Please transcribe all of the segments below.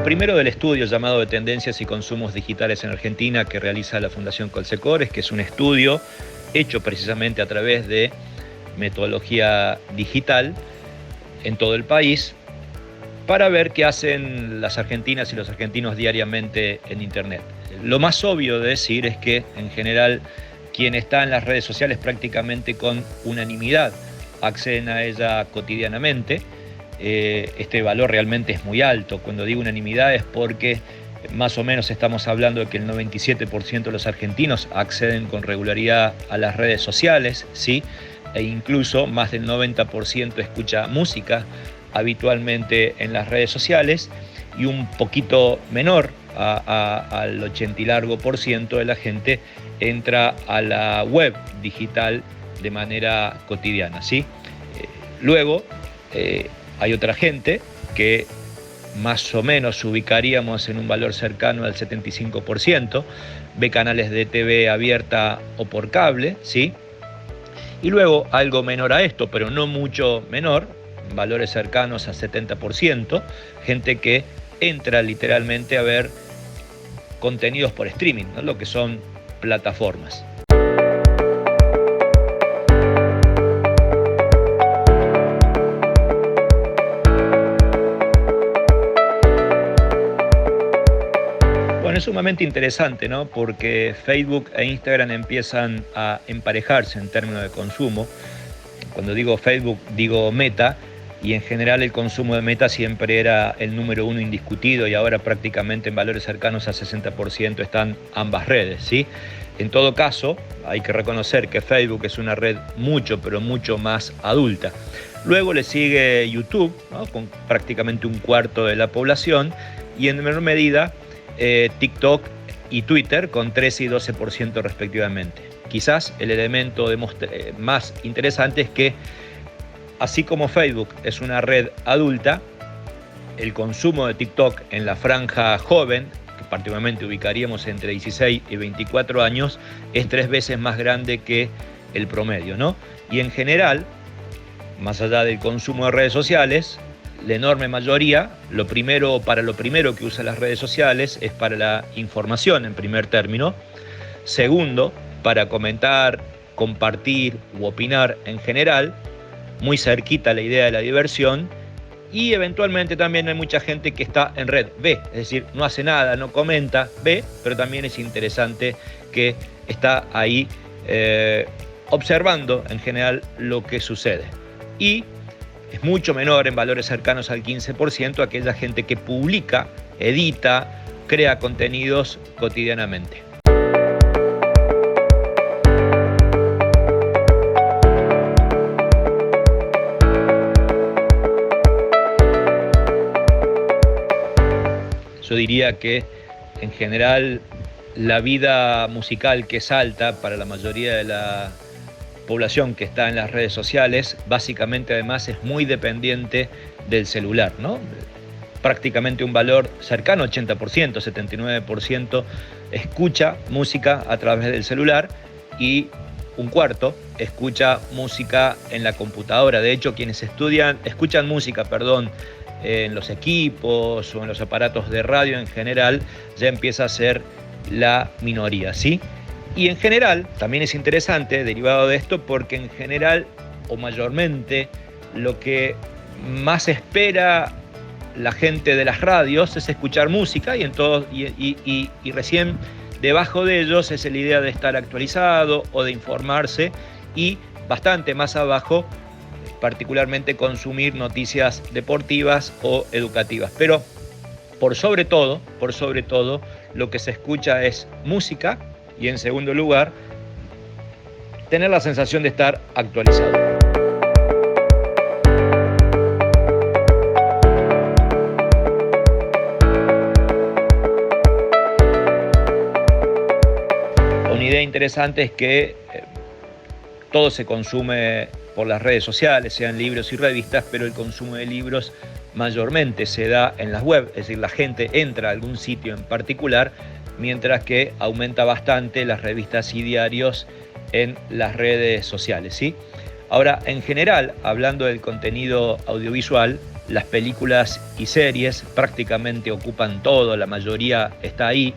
Bueno, primero del estudio llamado de Tendencias y Consumos Digitales en Argentina que realiza la Fundación Colsecores, que es un estudio hecho precisamente a través de metodología digital en todo el país para ver qué hacen las argentinas y los argentinos diariamente en Internet. Lo más obvio de decir es que, en general, quien está en las redes sociales prácticamente con unanimidad acceden a ella cotidianamente. Este valor realmente es muy alto. Cuando digo unanimidad es porque más o menos estamos hablando de que el 97% de los argentinos acceden con regularidad a las redes sociales, ¿sí? E incluso más del 90% escucha música habitualmente en las redes sociales, y un poquito menor al 80 y largo por ciento de la gente entra a la web digital de manera cotidiana, ¿sí? Luego hay otra gente que más o menos ubicaríamos en un valor cercano al 75%, ve canales de TV abierta o por cable, ¿sí? Y luego algo menor a esto, pero no mucho menor, valores cercanos a 70%, gente que entra literalmente a ver contenidos por streaming, ¿no? Lo que son plataformas. Bueno, es sumamente interesante, ¿no? Porque Facebook e Instagram empiezan a emparejarse en términos de consumo. Cuando digo Facebook, digo Meta, y en general el consumo de Meta siempre era el número uno indiscutido, y ahora prácticamente en valores cercanos a 60% están ambas redes, ¿sí? En todo caso, hay que reconocer que Facebook es una red mucho, pero mucho más adulta. Luego le sigue YouTube, ¿no? Con prácticamente un cuarto de la población, y en menor medida TikTok y Twitter con 13 y 12% respectivamente. Quizás el elemento más interesante es que, así como Facebook es una red adulta, el consumo de TikTok en la franja joven, que particularmente ubicaríamos entre 16 y 24 años, es 3 veces más grande que el promedio, ¿no? Y en general, más allá del consumo de redes sociales, la enorme mayoría, lo primero que usa las redes sociales es para la información en primer término. Segundo, para comentar, compartir u opinar en general, muy cerquita la idea de la diversión, y eventualmente también hay mucha gente que está en red, ve, es decir, no hace nada, no comenta, ve, pero también es interesante que está ahí observando en general lo que sucede. Y es mucho menor, en valores cercanos al 15%, aquella gente que publica, edita, crea contenidos cotidianamente. Yo diría que en general la vida musical, que es alta para la mayoría de la población que está en las redes sociales, básicamente además es muy dependiente del celular, ¿no? Prácticamente un valor cercano al 80%, 79% escucha música a través del celular, y un cuarto escucha música en la computadora. De hecho, quienes escuchan música, en los equipos o en los aparatos de radio en general, ya empieza a ser la minoría, ¿sí? Y en general, también es interesante, derivado de esto, porque en general, o mayormente, lo que más espera la gente de las radios es escuchar música, y recién debajo de ellos es la idea de estar actualizado o de informarse, y bastante más abajo, particularmente consumir noticias deportivas o educativas. Pero por sobre todo, lo que se escucha es música, y en segundo lugar, tener la sensación de estar actualizado. Una idea interesante es que todo se consume por las redes sociales, sean libros y revistas, pero el consumo de libros mayormente se da en las web, es decir, la gente entra a algún sitio en particular, mientras que aumenta bastante las revistas y diarios en las redes sociales, ¿sí? Ahora, en general, hablando del contenido audiovisual, las películas y series prácticamente ocupan todo, la mayoría está ahí.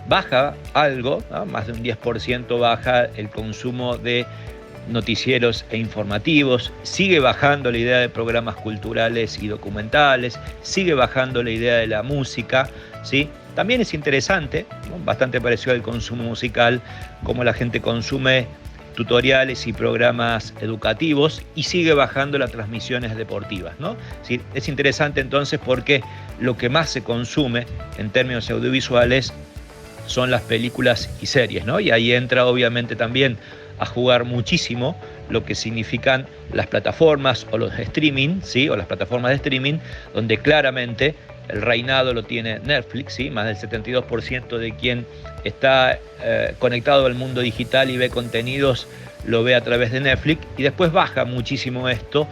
Baja algo, ¿no? Más de un 10% baja el consumo de noticieros e informativos, sigue bajando la idea de programas culturales y documentales, sigue bajando la idea de la música, ¿sí? También es interesante, ¿no? Bastante parecido al consumo musical, cómo la gente consume tutoriales y programas educativos y sigue bajando las transmisiones deportivas, ¿no? Sí, es interesante entonces porque lo que más se consume en términos audiovisuales son las películas y series, ¿no? Y ahí entra obviamente también a jugar muchísimo lo que significan las plataformas o los streaming, ¿sí? O las plataformas de streaming, donde claramente el reinado lo tiene Netflix, ¿sí? Más del 72% de quien está conectado al mundo digital y ve contenidos lo ve a través de Netflix, y después baja muchísimo esto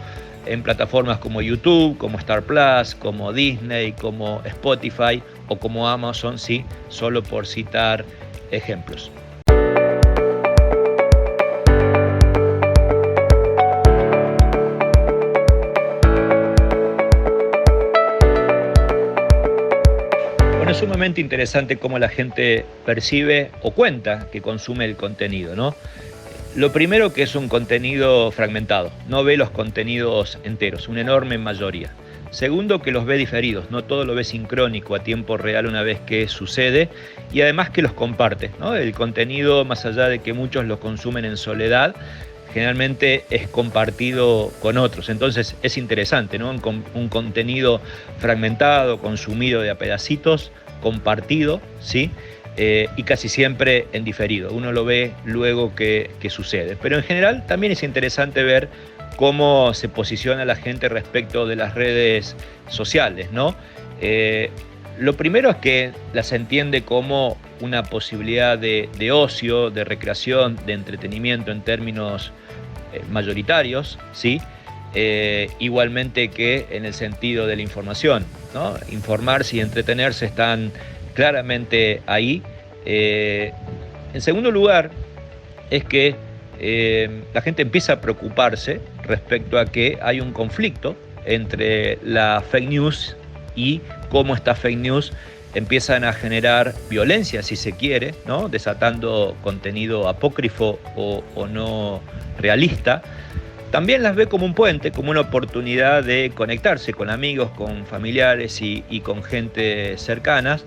en plataformas como YouTube, como Star Plus, como Disney, como Spotify o como Amazon, ¿sí? Solo por citar ejemplos. Es sumamente interesante cómo la gente percibe o cuenta que consume el contenido, ¿no? Lo primero, que es un contenido fragmentado, no ve los contenidos enteros, una enorme mayoría. Segundo, que los ve diferidos, no todo lo ve sincrónico a tiempo real una vez que sucede, y además que los comparte, ¿no? El contenido, más allá de que muchos lo consumen en soledad, generalmente es compartido con otros. Entonces es interesante, ¿no? Un contenido fragmentado, consumido de a pedacitos, compartido, ¿sí? Y casi siempre en diferido. Uno lo ve luego que sucede. Pero en general también es interesante ver cómo se posiciona la gente respecto de las redes sociales, ¿no? Lo primero es que las entiende como una posibilidad de ocio, de recreación, de entretenimiento en términos mayoritarios, ¿sí? Igualmente que en el sentido de la información, ¿no? Informarse y entretenerse están claramente ahí. En segundo lugar, es que la gente empieza a preocuparse respecto a que hay un conflicto entre la fake news y cómo estas fake news empiezan a generar violencia, si se quiere, ¿no? Desatando contenido apócrifo o no realista. También las ve como un puente, como una oportunidad de conectarse con amigos, con familiares y con gente cercanas.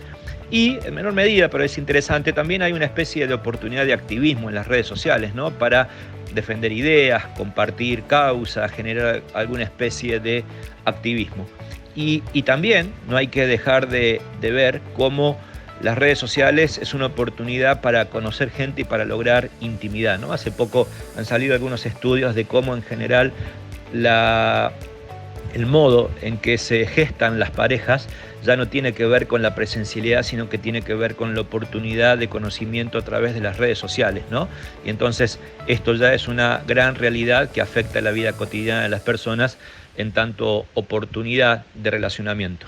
Y en menor medida, pero es interesante, también hay una especie de oportunidad de activismo en las redes sociales, ¿no? Para defender ideas, compartir causas, generar alguna especie de activismo. Y también no hay que dejar de ver cómo las redes sociales es una oportunidad para conocer gente y para lograr intimidad, ¿no? Hace poco han salido algunos estudios de cómo en general el modo en que se gestan las parejas ya no tiene que ver con la presencialidad, sino que tiene que ver con la oportunidad de conocimiento a través de las redes sociales, ¿no? Y entonces esto ya es una gran realidad que afecta la vida cotidiana de las personas en tanto oportunidad de relacionamiento.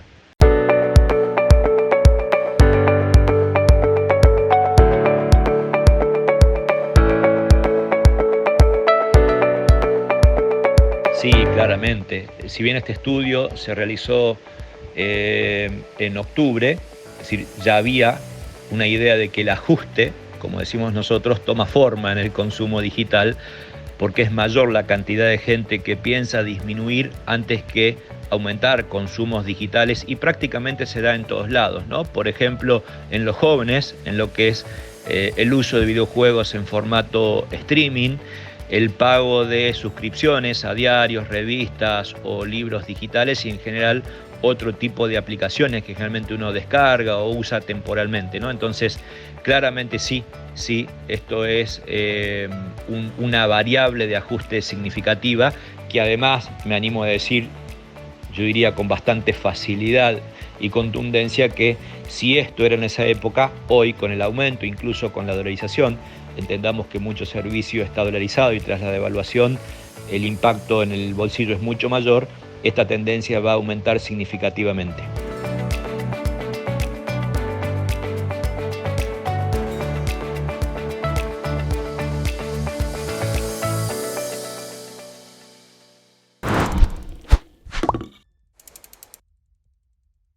Sí, claramente. Si bien este estudio se realizó en octubre, es decir, ya había una idea de que el ajuste, como decimos nosotros, toma forma en el consumo digital, porque es mayor la cantidad de gente que piensa disminuir antes que aumentar consumos digitales, y prácticamente se da en todos lados, ¿no? Por ejemplo, en los jóvenes, en lo que es el uso de videojuegos en formato streaming, el pago de suscripciones a diarios, revistas o libros digitales, y en general otro tipo de aplicaciones que generalmente uno descarga o usa temporalmente, ¿no? Entonces, claramente sí, esto es una variable de ajuste significativa que además, me animo a decir, yo diría con bastante facilidad y contundencia, que si esto era en esa época, hoy con el aumento, incluso con la dolarización, entendamos que mucho servicio está dolarizado y tras la devaluación el impacto en el bolsillo es mucho mayor, esta tendencia va a aumentar significativamente.